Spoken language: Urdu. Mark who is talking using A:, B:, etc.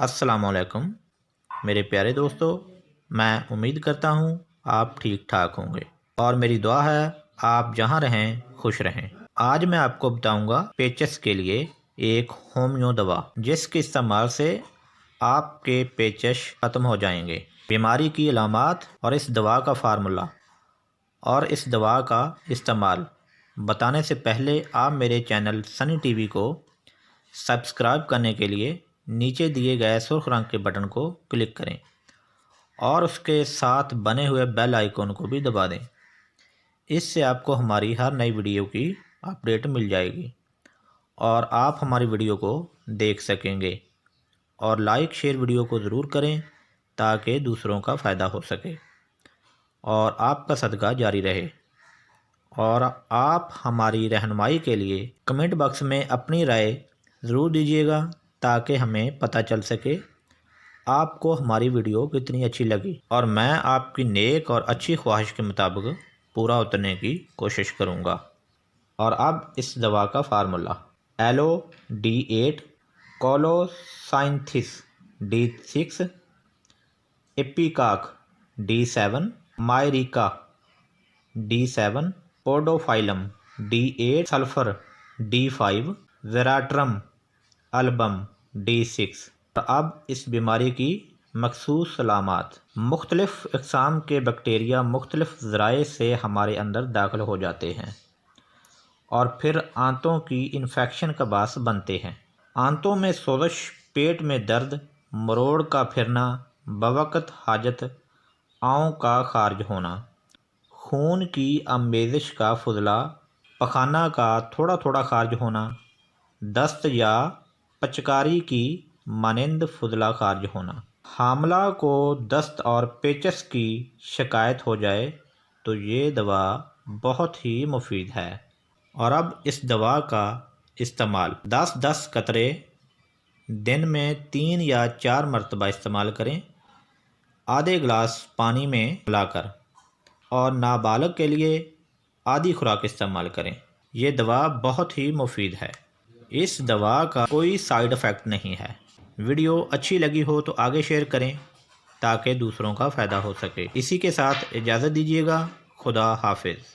A: السلام علیکم میرے پیارے دوستو، میں امید کرتا ہوں آپ ٹھیک ٹھاک ہوں گے اور میری دعا ہے آپ جہاں رہیں خوش رہیں۔ آج میں آپ کو بتاؤں گا پیچس کے لیے ایک ہومیو دوا جس کے استعمال سے آپ کے پیچش ختم ہو جائیں گے۔ بیماری کی علامات اور اس دوا کا فارمولہ اور اس دوا کا استعمال بتانے سے پہلے آپ میرے چینل سنی ٹی وی کو سبسکرائب کرنے کے لیے نیچے دیے گئے سرخ رنگ کے بٹن کو کلک کریں اور اس کے ساتھ بنے ہوئے بیل آئیکن کو بھی دبا دیں۔ اس سے آپ کو ہماری ہر نئی ویڈیو کی اپڈیٹ مل جائے گی اور آپ ہماری ویڈیو کو دیکھ سکیں گے، اور لائک شیئر ویڈیو کو ضرور کریں تاکہ دوسروں کا فائدہ ہو سکے اور آپ کا صدقہ جاری رہے۔ اور آپ ہماری رہنمائی کے لیے کمنٹ باکس میں اپنی رائے ضرور دیجیے گا تاکہ ہمیں پتہ چل سکے آپ کو ہماری ویڈیو کتنی اچھی لگی، اور میں آپ کی نیک اور اچھی خواہش کے مطابق پورا اترنے کی کوشش کروں گا۔ اور اب اس دوا کا formula: aloe D8، colocynthis D6، ipecac D7، myrica D7، podophyllum D8، sulphur D5، veratrum album D6۔ اب اس بیماری کی مخصوص علامات: مختلف اقسام کے بیکٹیریا مختلف ذرائع سے ہمارے اندر داخل ہو جاتے ہیں اور پھر آنتوں کی انفیکشن کا باعث بنتے ہیں۔ آنتوں میں سوزش، پیٹ میں درد، مروڑ کا پھرنا، بوقت حاجت، آؤں کا خارج ہونا، خون کی آمیزش کا فضلہ، پخانہ کا تھوڑا تھوڑا خارج ہونا، دست یا پچکاری کی مانند فضلہ خارج ہونا۔ حاملہ کو دست اور پیچس کی شکایت ہو جائے تو یہ دوا بہت ہی مفید ہے۔ اور اب اس دوا کا استعمال: 10 قطرے دن میں 3 یا 4 مرتبہ استعمال کریں، آدھے گلاس پانی میں ملا کر، اور نابالغ کے لیے آدھی خوراک استعمال کریں۔ یہ دوا بہت ہی مفید ہے۔ اس دوا کا کوئی سائیڈ افیکٹ نہیں ہے۔ ویڈیو اچھی لگی ہو تو آگے شیئر کریں تاکہ دوسروں کا فائدہ ہو سکے۔ اسی کے ساتھ اجازت دیجیے گا۔ خدا حافظ۔